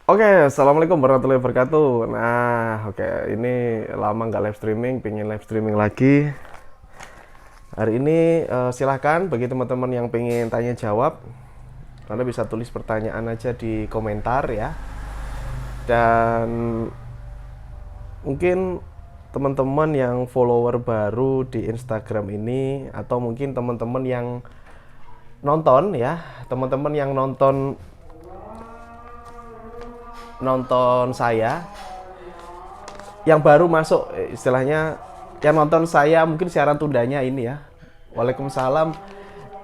Oke, assalamualaikum warahmatullahi wabarakatuh. Nah, oke, ini lama nggak live streaming, pengen live streaming lagi. Hari ini silahkan bagi teman-teman yang pengen tanya jawab, Anda bisa tulis pertanyaan aja di komentar ya. Dan mungkin teman-teman yang follower baru di Instagram ini, atau mungkin teman-teman yang nonton ya, teman-teman yang nonton saya yang baru masuk, istilahnya yang nonton saya mungkin siaran tundanya ini ya. Waalaikumsalam.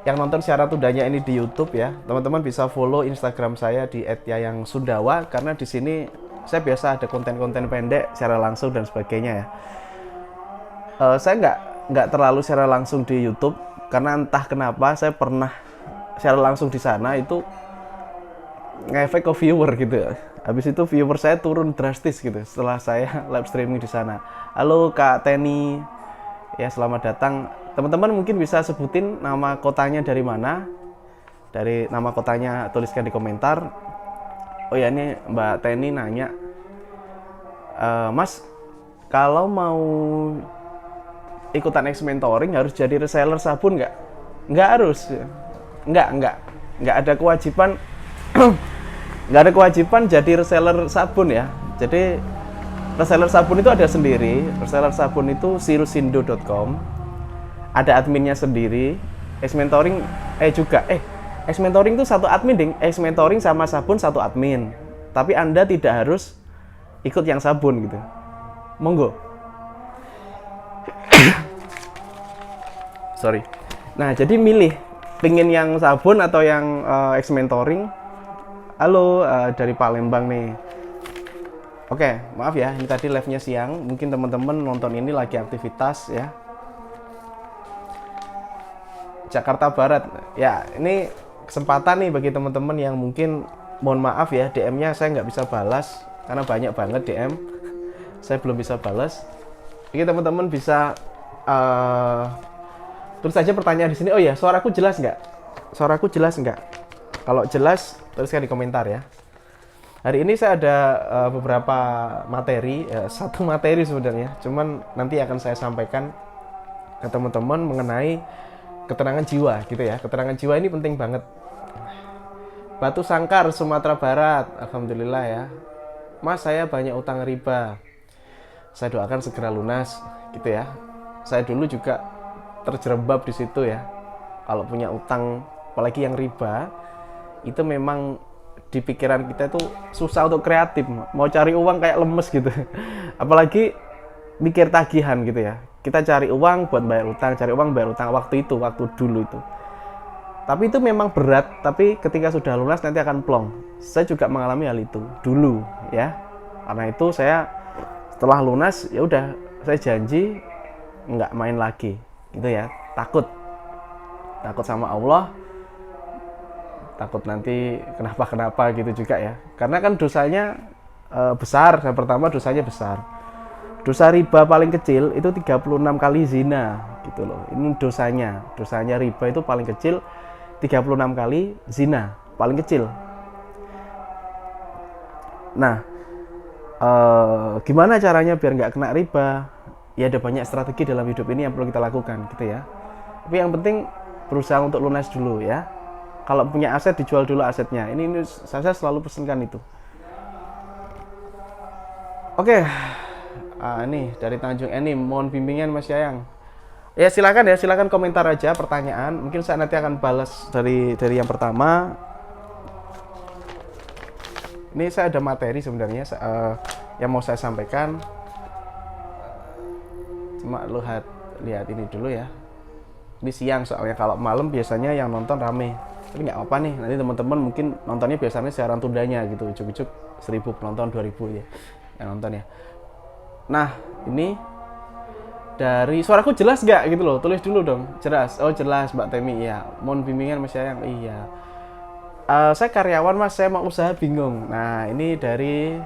Yang nonton siaran tundanya ini di YouTube ya. Teman-teman bisa follow Instagram saya di @yayangsundawa karena di sini saya biasa ada konten-konten pendek secara langsung dan sebagainya ya. Saya nggak terlalu secara langsung di YouTube karena entah kenapa saya pernah secara langsung di sana itu ngefek ke viewer gitu ya. Habis itu viewer saya turun drastis gitu setelah saya live streaming di sana. Halo Kak Teni, ya selamat datang. Teman-teman mungkin bisa sebutin nama kotanya dari mana. Dari nama kotanya tuliskan di komentar. Oh ya, ini Mbak Teni nanya, Mas, kalau mau ikutan X mentoring harus jadi reseller sabun nggak? Nggak harus. Nggak ada kewajiban nggak ada kewajiban jadi reseller sabun ya. Jadi reseller sabun itu ada sendiri. Reseller sabun itu sirusindo.com. Ada adminnya sendiri. X-mentoring X-mentoring itu satu admin ding. X-mentoring sama sabun satu admin. Tapi Anda tidak harus ikut yang sabun gitu. Monggo. Sorry. Nah, jadi milih pingin yang sabun atau yang X-mentoring. Halo, dari Palembang nih. Oke, maaf ya, ini tadi live-nya siang. Mungkin teman-teman nonton ini lagi aktivitas ya. Jakarta Barat. Ya, ini kesempatan nih bagi teman-teman yang mungkin, mohon maaf ya, DM-nya saya nggak bisa balas. Karena banyak banget DM. Saya belum bisa balas. Jadi teman-teman bisa tulis saja pertanyaan di sini. Oh ya, suaraku jelas nggak? Suaraku jelas nggak? Kalau jelas, tuliskan di komentar ya. Hari ini saya ada beberapa materi, satu materi sebenarnya, cuman nanti akan saya sampaikan ke teman-teman mengenai ketenangan jiwa gitu ya. Ketenangan jiwa ini penting banget. Batu Sangkar, Sumatera Barat, alhamdulillah ya. Mas, saya banyak utang riba. Saya doakan segera lunas gitu ya. Saya dulu juga terjerembab di situ ya. Kalau punya utang, apalagi yang riba, itu memang di pikiran kita itu susah untuk kreatif, mau cari uang kayak lemes gitu. Apalagi mikir tagihan gitu ya. Kita cari uang buat bayar utang, cari uang bayar utang waktu dulu itu. Tapi itu memang berat, tapi ketika sudah lunas nanti akan plong. Saya juga mengalami hal itu dulu ya. Karena itu saya setelah lunas ya udah, saya janji nggak main lagi gitu ya. Takut sama Allah, takut nanti kenapa gitu juga ya. Karena kan dosanya besar. Yang pertama, dosanya besar. Dosa riba paling kecil itu 36 kali zina gitu loh. Ini dosanya riba itu paling kecil 36 kali zina, paling kecil. Nah, gimana caranya biar nggak kena riba? Ya ada banyak strategi dalam hidup ini yang perlu kita lakukan gitu ya. Tapi yang penting berusaha untuk lunas dulu ya. Kalau punya aset, dijual dulu asetnya. Ini saya selalu pesankan itu. Oke. Ini dari Tanjung Eni, mohon bimbingan Mas Yayang. Ya silakan komentar aja pertanyaan. Mungkin saya nanti akan balas dari yang pertama. Ini saya ada materi sebenarnya yang mau saya sampaikan. Cuma lihat ini dulu ya. Ini siang soalnya, kalau malam biasanya yang nonton rame. Tapi nggak apa nih, nanti teman-teman mungkin nontonnya biasanya siaran tundanya gitu, ujuk-ujuk 1000 penonton, 2000 ya yang nonton ya. Nah, ini dari suaraku jelas nggak gitu loh, tulis dulu dong. Jelas. Oh jelas Mbak Temi ya. Mohon bimbingan Mas Yayang. Iya. Saya karyawan Mas, saya mau usaha bingung. Nah, ini dari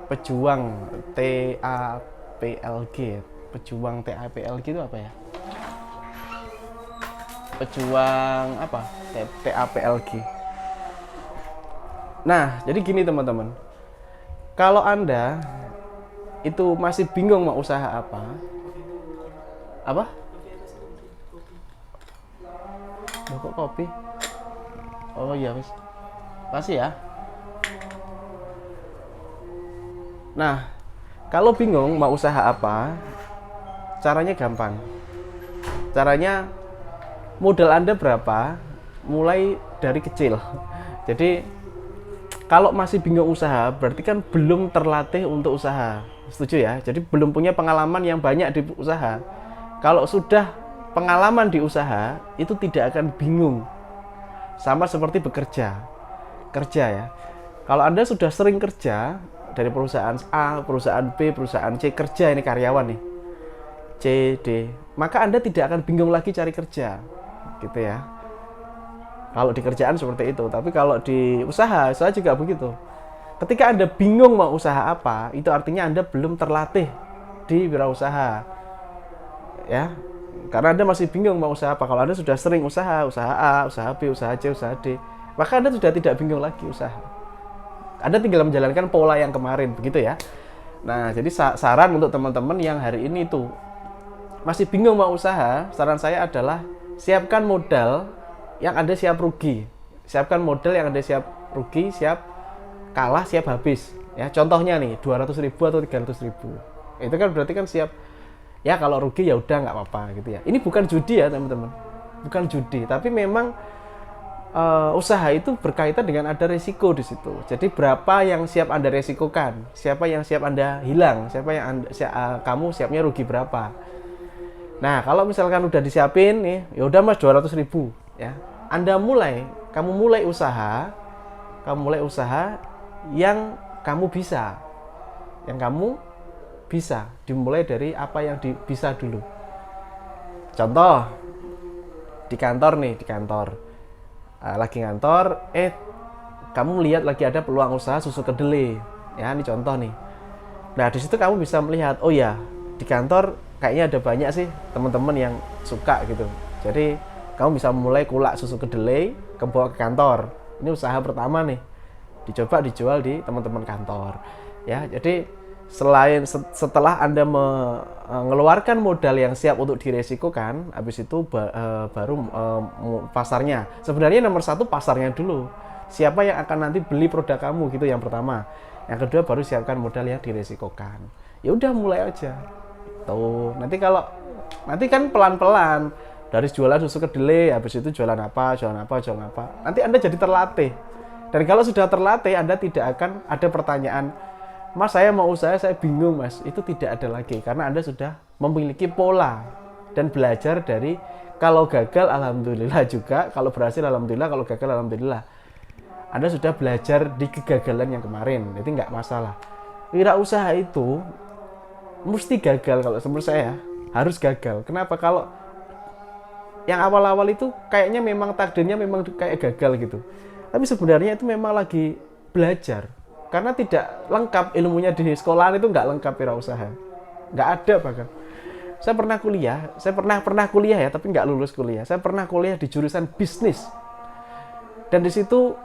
Pejuang TAPLG. Pejuang TAPLG itu apa ya? Pejuang apa? TAPLG. Nah, jadi gini teman-teman. Kalau Anda itu masih bingung mau usaha apa? Apa? Loh, kok kopi? Oh iya, wis. Masih ya? Nah, kalau bingung mau usaha apa, caranya gampang. Caranya modal Anda berapa? Mulai dari kecil. Jadi kalau masih bingung usaha, berarti kan belum terlatih untuk usaha. Setuju ya? Jadi belum punya pengalaman yang banyak di usaha. Kalau sudah pengalaman di usaha, itu tidak akan bingung. Sama seperti bekerja. Kerja ya. Kalau Anda sudah sering kerja dari perusahaan A, perusahaan B, perusahaan C, kerja ini karyawan nih. C, D. Maka Anda tidak akan bingung lagi cari kerja. Gitu ya. Kalau di kerjaan seperti itu, tapi kalau di usaha juga begitu. Ketika Anda bingung mau usaha apa, itu artinya Anda belum terlatih di wirausaha. Ya. Karena Anda masih bingung mau usaha apa. Kalau Anda sudah sering usaha A, usaha B, usaha C, usaha D, maka Anda sudah tidak bingung lagi usaha. Anda tinggal menjalankan pola yang kemarin, begitu ya. Nah, jadi saran untuk teman-teman yang hari ini tuh masih bingung mau usaha, saran saya adalah siapkan modal yang Anda siap rugi. Siapkan modal yang Anda siap rugi, siap kalah, siap habis. Ya, contohnya nih, 200.000 atau 300.000. Itu kan berarti kan siap. Ya kalau rugi ya udah nggak apa-apa gitu ya. Ini bukan judi ya teman-teman. Bukan judi, tapi memang usaha itu berkaitan dengan ada resiko di situ. Jadi berapa yang siap Anda resikokan? Siapa yang siap Anda hilang? Siapa yang kamu siapnya rugi berapa? Nah, kalau misalkan udah disiapin nih, ya udah Mas 200.000 ya. Kamu mulai usaha yang kamu bisa. Yang kamu bisa, dimulai dari apa yang bisa dulu. Contoh, di kantor lagi ngantor, kamu melihat lagi ada peluang usaha susu kedelai. Ya, ini contoh nih. Nah, di situ kamu bisa melihat, oh ya, di kantor kayaknya ada banyak sih teman-teman yang suka gitu. Jadi kamu bisa mulai kulak susu kedelai, bawa ke kantor. Ini usaha pertama nih. Dicoba dijual di teman-teman kantor. Ya, jadi setelah Anda mengeluarkan modal yang siap untuk diresikokan, habis itu baru pasarnya. Sebenarnya nomor satu pasarnya dulu. Siapa yang akan nanti beli produk kamu gitu yang pertama. Yang kedua baru siapkan modal yang diresikokan. Ya udah mulai aja. Tuh, nanti kan pelan-pelan dari jualan susu kedelai, habis itu jualan apa. Nanti Anda jadi terlatih. Dan kalau sudah terlatih, Anda tidak akan ada pertanyaan, Mas, saya mau usaha, saya bingung, Mas. Itu tidak ada lagi, karena Anda sudah memiliki pola dan belajar dari kalau gagal, alhamdulillah juga. Kalau berhasil, alhamdulillah. Kalau gagal, alhamdulillah. Anda sudah belajar di kegagalan yang kemarin, jadi nggak masalah. Wirausaha itu mesti gagal, kalau menurut saya harus gagal. Kenapa? Kalau yang awal-awal itu kayaknya memang takdirnya memang kayak gagal gitu. Tapi sebenarnya itu memang lagi belajar. Karena tidak lengkap ilmunya di sekolahan, itu nggak lengkap wirausaha. Nggak ada bahkan. Saya pernah kuliah ya, tapi nggak lulus kuliah. Saya pernah kuliah di jurusan bisnis. Dan di situ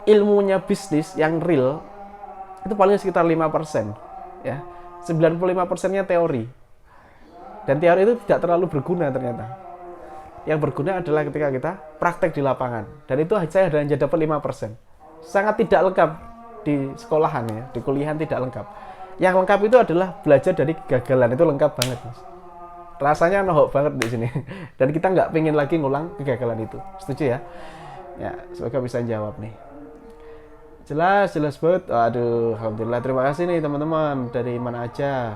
ilmunya bisnis yang real, itu paling sekitar 5%. Ya. 95%-nya teori. Dan teori itu tidak terlalu berguna ternyata. Yang berguna adalah ketika kita praktek di lapangan. Dan itu saya hanya dapat 5%. Sangat tidak lengkap di sekolahan ya, di kuliahan tidak lengkap. Yang lengkap itu adalah belajar dari kegagalan, itu lengkap banget, Mas. Rasanya nohok banget di sini. Dan kita nggak pengen lagi ngulang kegagalan itu. Setuju ya? Ya, semoga bisa jawab nih. Jelas banget. Aduh, alhamdulillah. Terima kasih nih teman-teman dari mana aja.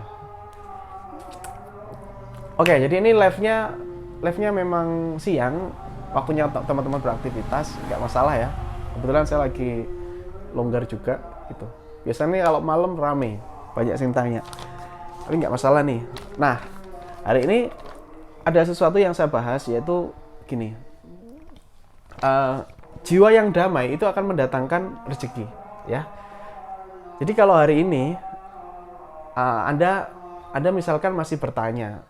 Oke, jadi ini live-nya memang siang, waktunya teman-teman beraktivitas, nggak masalah ya. Kebetulan saya lagi longgar juga gitu. Biasanya kalau malam rame, banyak yang tanya. Tapi nggak masalah nih. Nah, hari ini ada sesuatu yang saya bahas, yaitu gini. Jiwa yang damai itu akan mendatangkan rezeki, ya. Jadi kalau hari ini Anda misalkan masih bertanya,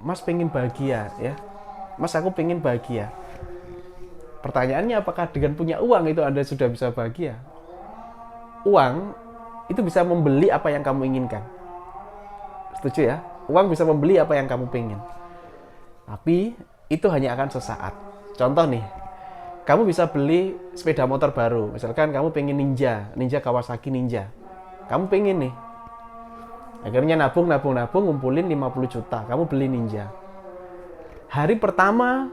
Mas pengen bahagia, ya. Mas, aku pengen bahagia. Pertanyaannya, apakah dengan punya uang itu Anda sudah bisa bahagia? uang itu bisa membeli apa yang kamu inginkan. Setuju ya? Uang bisa membeli apa yang kamu pengen. Tapi itu hanya akan sesaat. Contoh nih, kamu bisa beli sepeda motor baru. Misalkan kamu pengen Ninja Kawasaki Ninja. Kamu pengen nih. Akhirnya nabung, ngumpulin 50 juta. Kamu beli Ninja. Hari pertama,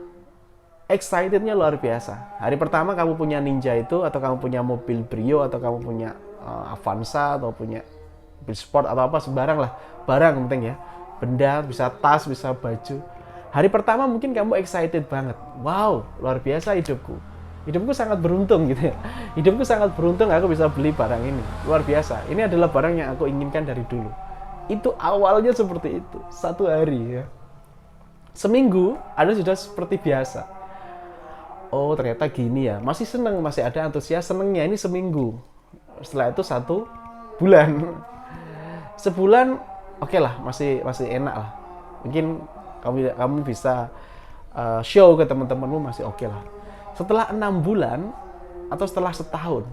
excitednya luar biasa. Hari pertama kamu punya Ninja itu, atau kamu punya mobil Brio, atau kamu punya Avanza, atau punya mobil sport, atau apa, sembarang lah. Barang penting ya. Benda, bisa tas, bisa baju. Hari pertama mungkin kamu excited banget. Wow, luar biasa hidupku. Hidupku sangat beruntung gitu ya. Hidupku sangat beruntung aku bisa beli barang ini. Luar biasa. Ini adalah barang yang aku inginkan dari dulu. Itu awalnya seperti itu. 1 hari ya. Seminggu, Anda sudah seperti biasa. Oh, ternyata gini ya. Masih seneng, masih ada antusias senengnya. Ini seminggu. Setelah itu 1 bulan. Sebulan, oke lah, masih enak lah. Mungkin kamu bisa show ke teman-temanmu masih oke lah. Setelah 6 bulan atau setelah setahun,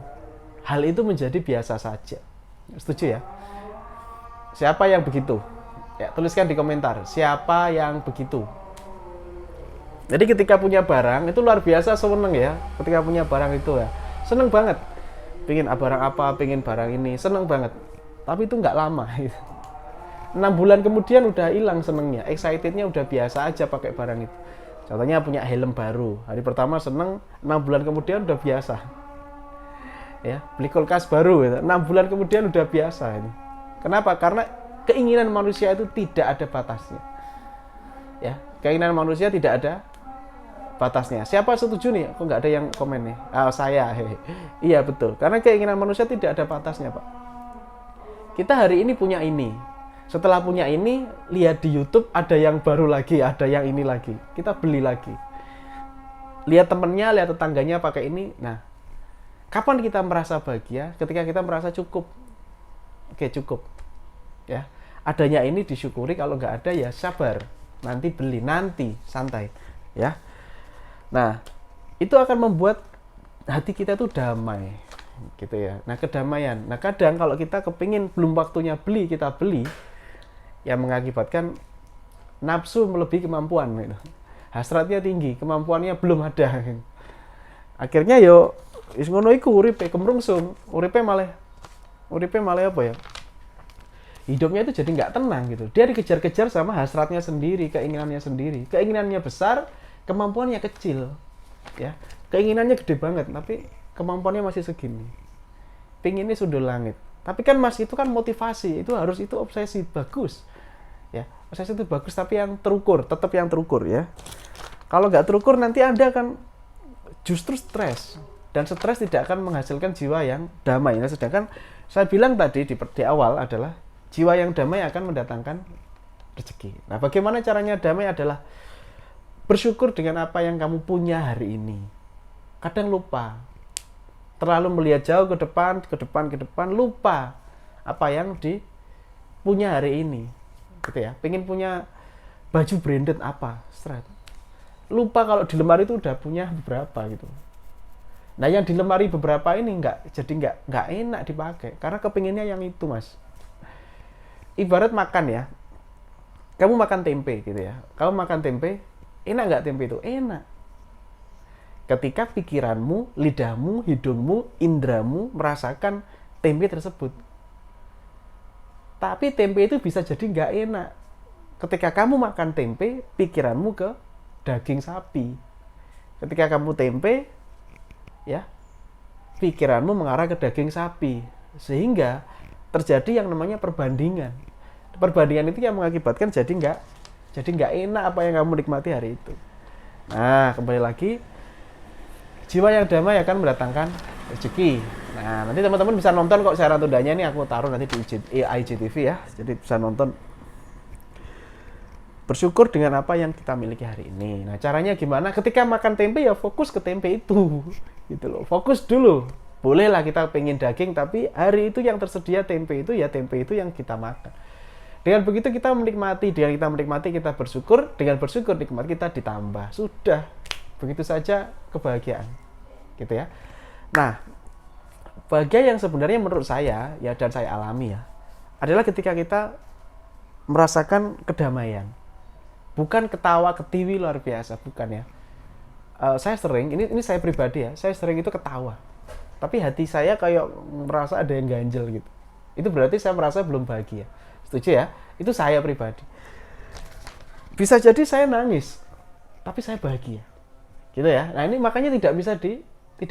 hal itu menjadi biasa saja. Setuju ya? Siapa yang begitu? Ya, tuliskan di komentar. Siapa yang begitu? Jadi ketika punya barang itu luar biasa seneng ya. Ketika punya barang itu ya, seneng banget. Pengen barang apa, pengen barang ini, seneng banget. Tapi itu nggak lama. 6 bulan kemudian udah hilang senengnya. Excitednya udah biasa aja pakai barang itu. Contohnya punya helm baru. Hari pertama seneng, 6 bulan kemudian udah biasa. Ya, beli kulkas baru, gitu. 6 bulan kemudian udah biasa ini. Kenapa? Karena keinginan manusia itu tidak ada batasnya. Ya, keinginan manusia tidak ada batasnya. Siapa setuju nih? Kok nggak ada yang komen nih? Saya. Iya betul. Karena keinginan manusia tidak ada batasnya, Pak. Kita hari ini punya ini. Setelah punya ini, lihat di YouTube ada yang baru lagi, ada yang ini lagi. Kita beli lagi. Lihat temennya, lihat tetangganya pakai ini. Nah, kapan kita merasa bahagia? Ketika kita merasa cukup. Oke, cukup. Ya, adanya ini disyukuri, kalau nggak ada ya sabar, nanti beli, nanti santai ya. Nah, itu akan membuat hati kita tuh damai gitu ya. Nah, kedamaian, nah kadang kalau kita kepingin belum waktunya beli, kita beli, yang mengakibatkan nafsu melebihi kemampuan gitu. Hasratnya tinggi, kemampuannya belum ada. Akhirnya yo wis ngono iku uripe kemrungsung, uripe malah apa ya, hidupnya itu jadi nggak tenang gitu. Dia dikejar-kejar sama hasratnya sendiri, keinginannya sendiri. Keinginannya besar, kemampuannya kecil. Ya, keinginannya gede banget, tapi kemampuannya masih segini. Pinginnya sundul langit. Tapi kan Mas, itu kan motivasi, itu obsesi, bagus. Ya, obsesi itu bagus, tapi yang terukur, tetap yang terukur ya. Kalau nggak terukur nanti Anda akan justru stres. Dan stres tidak akan menghasilkan jiwa yang damai. Nah, sedangkan saya bilang tadi di awal adalah jiwa yang damai akan mendatangkan rezeki. Nah, bagaimana caranya damai adalah bersyukur dengan apa yang kamu punya hari ini. Kadang lupa. Terlalu melihat jauh ke depan, lupa apa yang punya hari ini. Gitu ya. Pengen punya baju branded apa, stres. Lupa kalau di lemari itu udah punya beberapa gitu. Nah, yang di lemari beberapa ini nggak enak dipakai karena kepinginnya yang itu, Mas. Ibarat makan ya, kamu makan tempe gitu ya. Kamu makan tempe, enak nggak tempe itu? Enak. Ketika pikiranmu, lidahmu, hidungmu, indramu merasakan tempe tersebut. Tapi tempe itu bisa jadi nggak enak. Ketika kamu makan tempe, pikiranmu ke daging sapi. Ketika kamu tempe, ya, pikiranmu mengarah ke daging sapi. Sehingga terjadi yang namanya perbandingan. Perbandingan itu yang mengakibatkan jadi nggak enak apa yang kamu nikmati hari itu. Nah, kembali lagi, jiwa yang damai akan mendatangkan rezeki. Nah, nanti teman-teman bisa nonton kok siaran tundanya, ini aku taruh nanti di IGTV ya. Jadi bisa nonton. Bersyukur dengan apa yang kita miliki hari ini. Nah, caranya gimana? Ketika makan tempe ya fokus ke tempe itu. Gitu loh. Fokus dulu. Bolehlah kita pengen daging, tapi hari itu yang tersedia tempe itu ya tempe itu yang kita makan. Dengan begitu kita menikmati, kita bersyukur, dengan bersyukur nikmat kita ditambah. Sudah. Begitu saja kebahagiaan. Gitu ya. Nah, bahagia yang sebenarnya menurut saya ya, dan saya alami ya, adalah ketika kita merasakan kedamaian. Bukan ketawa ketiwi luar biasa, bukan ya. Saya sering, ini saya pribadi ya, saya sering itu ketawa. Tapi hati saya kayak merasa ada yang ganjel gitu. Itu berarti saya merasa belum bahagia. Setuju ya? Itu saya pribadi. Bisa jadi saya nangis, tapi saya bahagia. Gitu ya. Nah, ini makanya tidak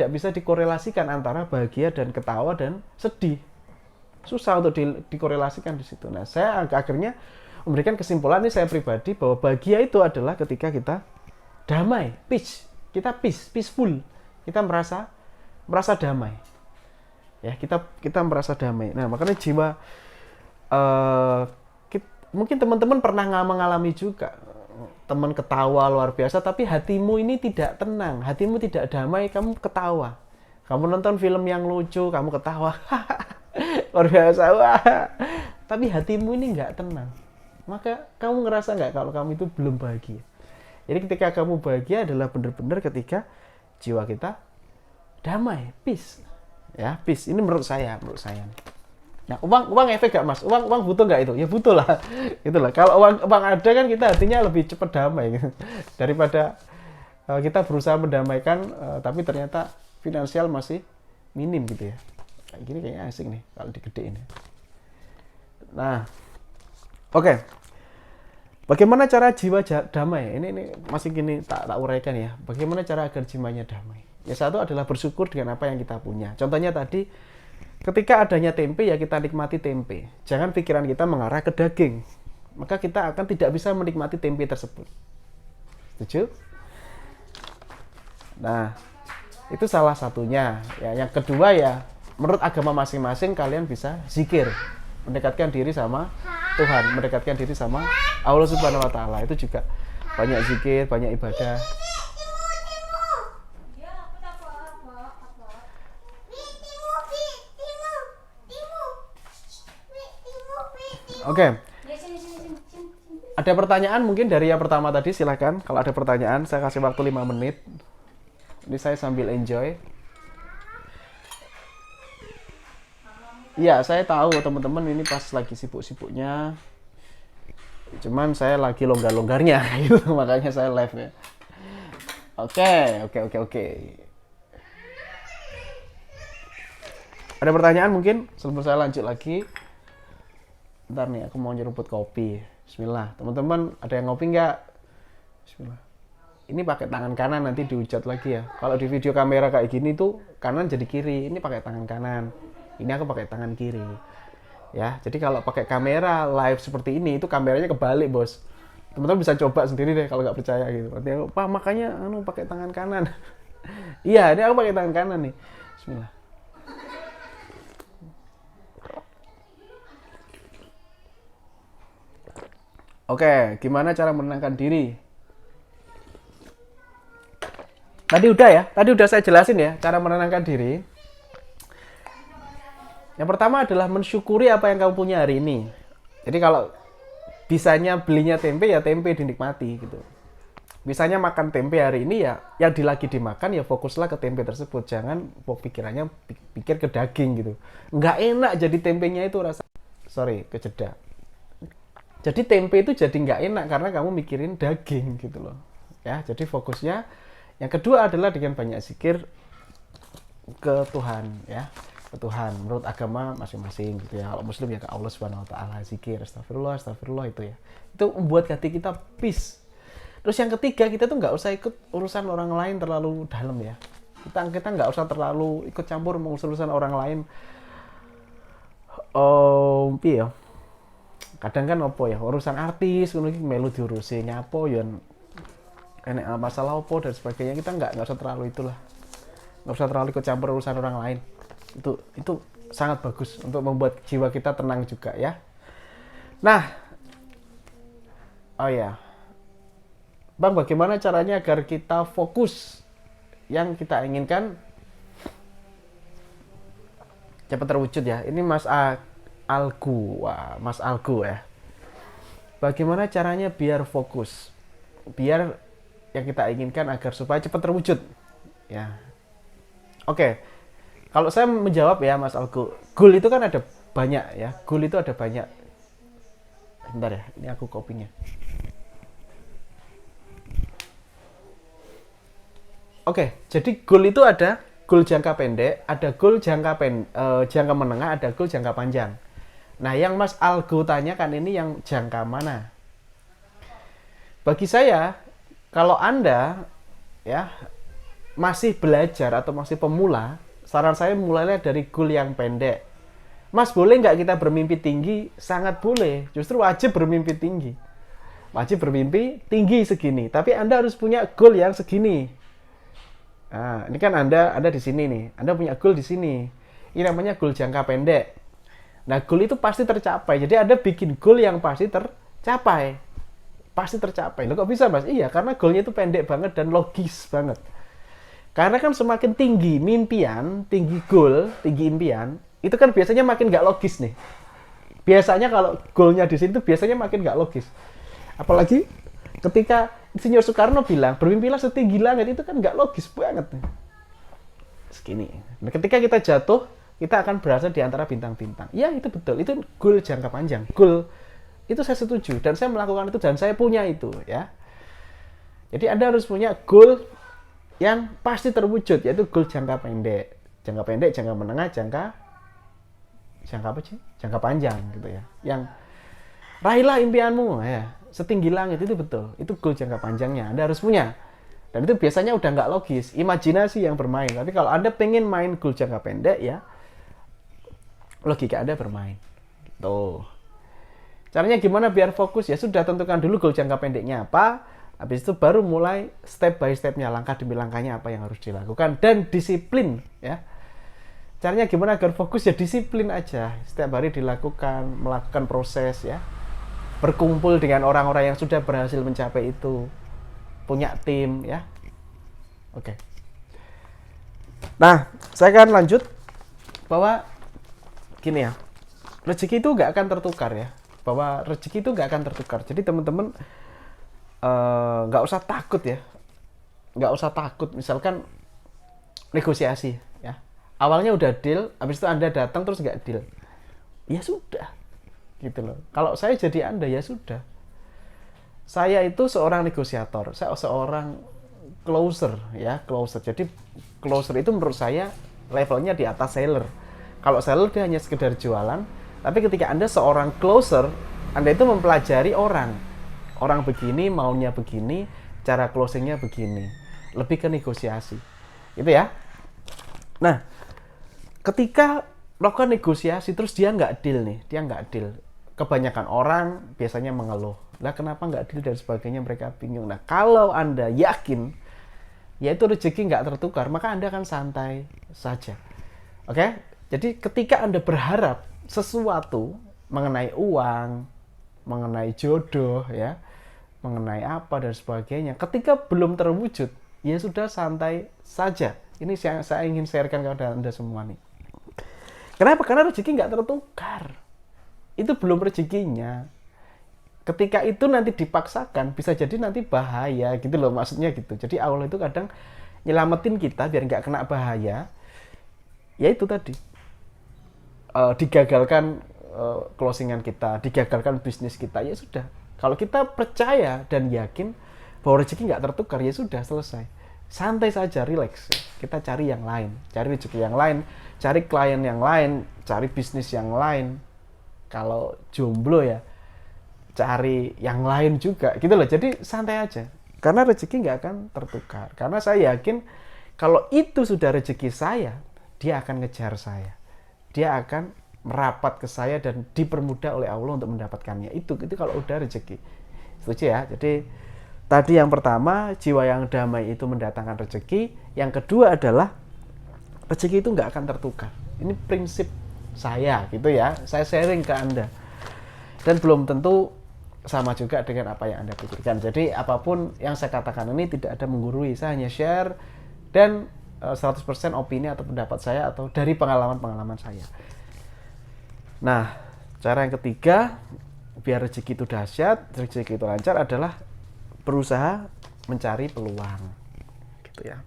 bisa dikorelasikan antara bahagia dan ketawa dan sedih. Susah untuk dikorelasikan di situ. Nah, saya akhirnya memberikan kesimpulan, ini saya pribadi, bahwa bahagia itu adalah ketika kita damai, peaceful. Kita merasa damai. Ya, kita merasa damai. Nah, makanya jiwa mungkin teman-teman pernah mengalami juga, teman ketawa luar biasa tapi hatimu ini tidak tenang, hatimu tidak damai, kamu ketawa. Kamu nonton film yang lucu, kamu ketawa. Luar biasa. Wah. Tapi hatimu ini nggak tenang. Maka kamu ngerasa nggak kalau kamu itu belum bahagia? Jadi ketika kamu bahagia adalah benar-benar ketika jiwa kita damai, peace. Ya, peace. Ini menurut saya. Nah, uang efek gak mas? Uang butuh nggak itu? Ya butuh lah. Itulah. Kalau uang ada kan kita hatinya lebih cepat damai gitu. Daripada kita berusaha mendamaikan tapi ternyata finansial masih minim gitu ya. Kayak gini kayaknya asik nih kalau digedein. Nah, oke. Bagaimana cara jiwa damai? Ini masih gini tak uraikan ya. Bagaimana cara agar jiwanya damai? Ya, satu adalah bersyukur dengan apa yang kita punya. Contohnya tadi, ketika adanya tempe ya kita nikmati tempe. Jangan pikiran kita mengarah ke daging. Maka kita akan tidak bisa menikmati tempe tersebut. Setuju? Nah, itu salah satunya. Ya, yang kedua ya, menurut agama masing-masing kalian bisa zikir, mendekatkan diri sama Tuhan, mendekatkan diri sama Allah Subhanahu wa taala. Itu juga banyak zikir, banyak ibadah. Oke. Ada pertanyaan mungkin dari yang pertama tadi, silakan. Kalau ada pertanyaan, saya kasih waktu 5 menit. Ini saya sambil enjoy. Iya, saya tahu teman-teman ini pas lagi sibuk-sibuknya. Cuman saya lagi longgar-longgarnya gitu, makanya saya live ya. Oke. Ada pertanyaan mungkin sebelum saya lanjut lagi? Bentar nih, aku mau nyeruput kopi. Bismillah. Teman-teman, ada yang ngopi nggak? Bismillah. Ini pakai tangan kanan, nanti dihujat lagi ya. Kalau di video kamera kayak gini tuh kanan jadi kiri. Ini pakai tangan kanan. Ini aku pakai tangan kiri. Ya, jadi kalau pakai kamera live seperti ini, itu kameranya kebalik, bos. Teman-teman bisa coba sendiri deh kalau nggak percaya gitu. Artinya, Pak, makanya pakai tangan kanan. Iya, ini aku pakai tangan kanan nih. Bismillah. Oke, gimana cara menenangkan diri? Tadi udah saya jelasin ya, cara menenangkan diri. Yang pertama adalah mensyukuri apa yang kamu punya hari ini. Jadi kalau bisanya belinya tempe, ya tempe dinikmati gitu. Bisanya makan tempe hari ini, ya yang lagi dimakan ya fokuslah ke tempe tersebut. Jangan pikirannya pikir ke daging gitu. Nggak enak jadi tempenya itu rasa. Kejeda. Jadi tempe itu jadi nggak enak karena kamu mikirin daging gitu loh. Ya, jadi fokusnya. Yang kedua adalah dengan banyak zikir ke Tuhan ya. Ke Tuhan menurut agama masing-masing gitu ya. Kalau muslim ya ke Allah Subhanahu wa taala, zikir astagfirullah itu ya. Itu membuat hati kita peace. Terus yang ketiga, kita tuh nggak usah ikut urusan orang lain terlalu dalam ya. Kita nggak usah terlalu ikut campur urusan orang lain. Iya. Kadang kan urusan artis melu diurusin nyapo ya enek masalah dan sebagainya. Kita nggak usah terlalu nggak usah terlalu ikut campur urusan orang lain. Itu sangat bagus untuk membuat jiwa kita tenang juga ya. Nah, Bang, bagaimana caranya agar kita fokus yang kita inginkan cepat terwujud ya? Ini Mas Algu ya. Bagaimana caranya biar fokus, biar yang kita inginkan agar supaya cepat terwujud ya? Oke. Kalau saya menjawab ya Mas Algo, goal itu kan ada banyak ya. Goal itu ada banyak. Bentar ya, ini aku kopinya. Oke, jadi goal itu ada goal jangka pendek, ada goal jangka menengah, ada goal jangka panjang. Nah, yang Mas Algo tanyakan ini yang jangka mana? Bagi saya, kalau Anda ya masih belajar atau masih pemula, saran saya mulailah dari goal yang pendek. Mas, boleh nggak kita bermimpi tinggi? Sangat boleh. Justru wajib bermimpi tinggi. Wajib bermimpi tinggi segini. Tapi Anda harus punya goal yang segini. Nah, ini kan Anda di sini nih. Anda punya goal di sini. Ini namanya goal jangka pendek. Nah, goal itu pasti tercapai. Jadi Anda bikin goal yang pasti tercapai. Pasti tercapai. Loh, kok bisa, Mas? Iya, karena goalnya itu pendek banget dan logis banget. Karena kan semakin tinggi mimpian, tinggi goal, tinggi impian, itu kan biasanya makin nggak logis nih. Biasanya kalau goalnya di sini tuh biasanya makin nggak logis. Apalagi ketika Insinyur Soekarno bilang, bermimpilah setinggi langit, itu kan nggak logis banget nih. Segini. Nah, ketika kita jatuh, kita akan berada di antara bintang-bintang. Ya, itu betul. Itu goal jangka panjang. Goal itu saya setuju dan saya melakukan itu dan saya punya itu ya. Jadi Anda harus punya goal yang pasti terwujud, yaitu goal jangka pendek. Jangka pendek, jangka menengah, jangka apa sih? Jangka panjang gitu ya. Yang raihlah impianmu ya, setinggi langit, itu betul. Itu goal jangka panjangnya. Anda harus punya. Dan itu biasanya udah nggak logis, imajinasi yang bermain. Tapi kalau Anda pengen main goal jangka pendek ya, logika Anda bermain. Tuh. Caranya gimana biar fokus? Ya sudah, tentukan dulu goal jangka pendeknya apa. Habis itu baru mulai step by stepnya, langkah demi langkahnya apa yang harus dilakukan. Dan disiplin ya. Caranya gimana agar fokus? Ya disiplin aja. Setiap hari dilakukan, melakukan proses ya. Berkumpul dengan orang-orang yang sudah berhasil mencapai itu. Punya tim ya. Oke. Nah, saya akan lanjut bahwa gini ya. Rezeki itu nggak akan tertukar ya. Bahwa rezeki itu nggak akan tertukar. Jadi teman-teman nggak usah takut ya. Nggak usah takut. Misalkan negosiasi ya. Awalnya udah deal, habis itu Anda datang terus nggak deal. Ya sudah. Gitu loh. Kalau saya jadi Anda, ya sudah. Saya itu seorang negosiator. Saya seorang closer ya, closer. Jadi closer itu menurut saya levelnya di atas seller. Kalau seller dia hanya sekedar jualan, tapi ketika Anda seorang closer, Anda itu mempelajari orang. Orang begini, maunya begini, cara closingnya begini. Lebih ke negosiasi. Gitu ya. Nah, ketika melakukan negosiasi terus dia nggak deal nih, kebanyakan orang biasanya mengeluh, lah kenapa nggak deal dan sebagainya, mereka bingung. Nah, kalau Anda yakin yaitu rezeki nggak tertukar, maka Anda akan santai saja. Oke? Jadi ketika Anda berharap sesuatu mengenai uang, mengenai jodoh ya, mengenai apa dan sebagainya, ketika belum terwujud, ya sudah, santai saja. Ini saya ingin sharekan kepada Anda semua nih. Kenapa? Karena rezeki nggak tertukar. Itu belum rezekinya. Ketika itu nanti dipaksakan, bisa jadi nanti bahaya gitu loh, maksudnya gitu. Jadi Allah itu kadang nyelamatin kita biar nggak kena bahaya. Ya itu tadi. Digagalkan closingan kita, digagalkan bisnis kita, ya sudah. Kalau kita percaya dan yakin bahwa rezeki nggak tertukar, ya sudah, selesai. Santai saja, relax. Kita cari yang lain, cari rezeki yang lain, cari klien yang lain, cari bisnis yang lain. Kalau jomblo ya, cari yang lain juga, gitu loh. Jadi santai aja, karena rezeki nggak akan tertukar. Karena saya yakin kalau itu sudah rezeki saya, dia akan ngejar saya, dia akan merapat ke saya dan dipermudah oleh Allah untuk mendapatkannya. Itu kalau udah rezeki. Setuju ya? Jadi tadi yang pertama, jiwa yang damai itu mendatangkan rezeki. Yang kedua adalah rezeki itu nggak akan tertukar. Ini prinsip saya gitu ya. Saya sharing ke Anda. Dan belum tentu sama juga dengan apa yang Anda pikirkan. Jadi apapun yang saya katakan ini tidak ada menggurui. Saya hanya share dan 100% opini atau pendapat saya atau dari pengalaman-pengalaman saya. Nah, cara yang ketiga biar rezeki itu dahsyat, rezeki itu lancar adalah berusaha mencari peluang. Gitu ya.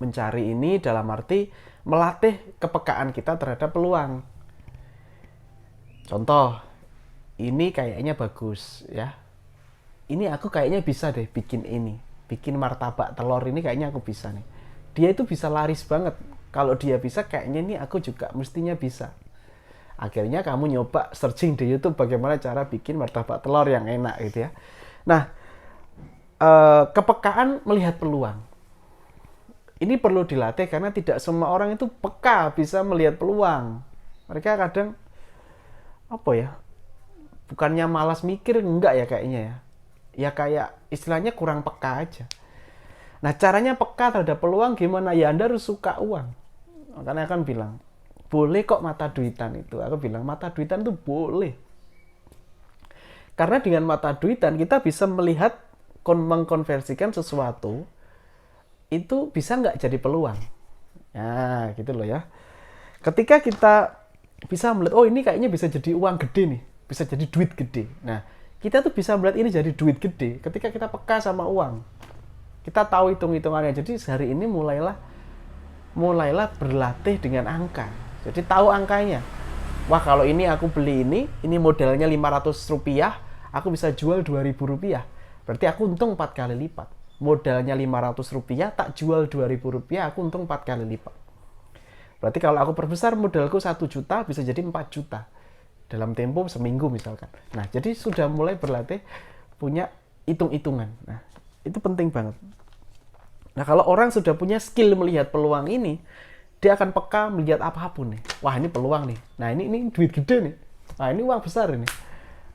Mencari ini dalam arti melatih kepekaan kita terhadap peluang. Contoh, ini kayaknya bagus ya. Ini aku kayaknya bisa deh bikin ini. Bikin martabak telur ini kayaknya aku bisa nih. Dia itu bisa laris banget. Kalau dia bisa, kayaknya ini aku juga mestinya bisa. Akhirnya kamu nyoba searching di YouTube bagaimana cara bikin martabak telur yang enak gitu ya. Nah, kepekaan melihat peluang. Ini perlu dilatih karena tidak semua orang itu peka bisa melihat peluang. Mereka kadang apa ya? Bukannya malas mikir, enggak ya kayaknya ya. Ya kayak istilahnya kurang peka aja. Nah, caranya peka terhadap peluang gimana? Ya Anda harus suka uang. Makanya akan bilang, boleh kok mata duitan itu. Aku bilang mata duitan itu boleh. Karena dengan mata duitan kita bisa melihat, mengkonversikan sesuatu itu bisa nggak jadi peluang. Nah, gitu loh ya. Ketika kita bisa melihat, oh ini kayaknya bisa jadi uang gede nih. Bisa jadi duit gede. Nah, kita tuh bisa melihat ini jadi duit gede ketika kita peka sama uang. Kita tahu hitung-hitungannya. Jadi hari ini mulailah berlatih dengan angka. Jadi tahu angkanya. Wah, kalau ini aku beli ini modalnya 500 rupiah, aku bisa jual 2.000 rupiah. Berarti aku untung 4 kali lipat. Modalnya 500 rupiah, tak jual 2.000 rupiah, aku untung 4 kali lipat. Berarti kalau aku perbesar modalku 1 juta, bisa jadi 4 juta. Dalam tempo seminggu misalkan. Nah, jadi sudah mulai berlatih punya hitung-hitungan. Nah, itu penting banget. Nah, kalau orang sudah punya skill melihat peluang ini, dia akan peka melihat apapun nih. Wah, ini peluang nih. Nah, ini duit gede nih. Nah, ini uang besar ini.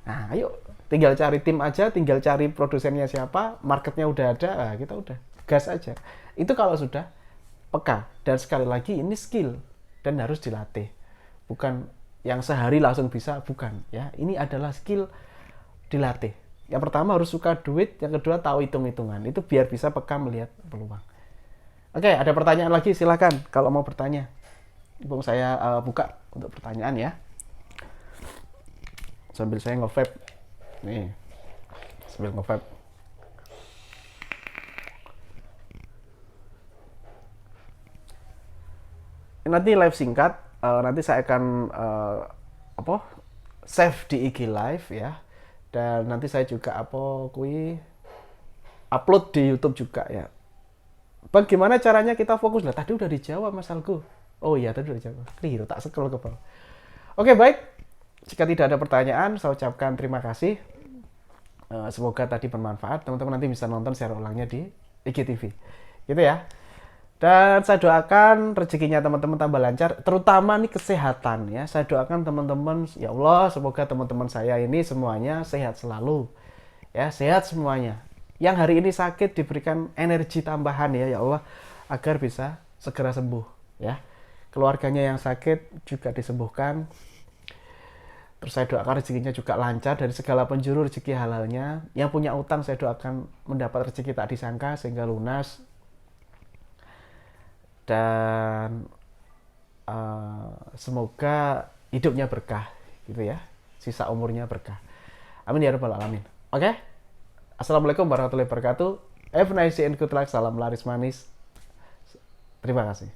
Nah, ayo tinggal cari tim aja, tinggal cari produsennya siapa, marketnya udah ada, nah, kita udah gas aja. Itu kalau sudah peka. Dan sekali lagi ini skill dan harus dilatih. Bukan yang sehari langsung bisa, bukan ya. Ini adalah skill dilatih. Yang pertama harus suka duit, yang kedua tahu hitung-hitungan. Itu biar bisa peka melihat peluang. Oke, ada pertanyaan lagi, silakan kalau mau bertanya. Bung saya buka untuk pertanyaan ya. Sambil saya nge-vape. Nih. Sambil nge-vape. Nanti live singkat, nanti saya akan save di IG live ya. Dan nanti saya juga upload di YouTube juga ya. Bagaimana caranya kita fokus? Lah tadi udah dijawab Mas Algo. Oh iya, tadi udah dijawab. Keliru, tak scroll ke bawah. Oke, baik. Jika tidak ada pertanyaan, saya ucapkan terima kasih. Semoga tadi bermanfaat. Teman-teman nanti bisa nonton share ulangnya di IGTV. Gitu ya. Dan saya doakan rezekinya teman-teman tambah lancar, terutama nih kesehatan ya. Saya doakan teman-teman, ya Allah, semoga teman-teman saya ini semuanya sehat selalu. Ya, sehat semuanya. Yang hari ini sakit diberikan energi tambahan ya Allah, agar bisa segera sembuh ya. Keluarganya yang sakit juga disembuhkan. Terus saya doakan rezekinya juga lancar dari segala penjuru rezeki halalnya. Yang punya utang saya doakan mendapat rezeki tak disangka sehingga lunas. Dan semoga hidupnya berkah gitu ya, sisa umurnya berkah, amin ya rabbal alamin. Oke, assalamualaikum warahmatullahi wabarakatuh. Have a nice day and good luck. Salam laris manis, terima kasih.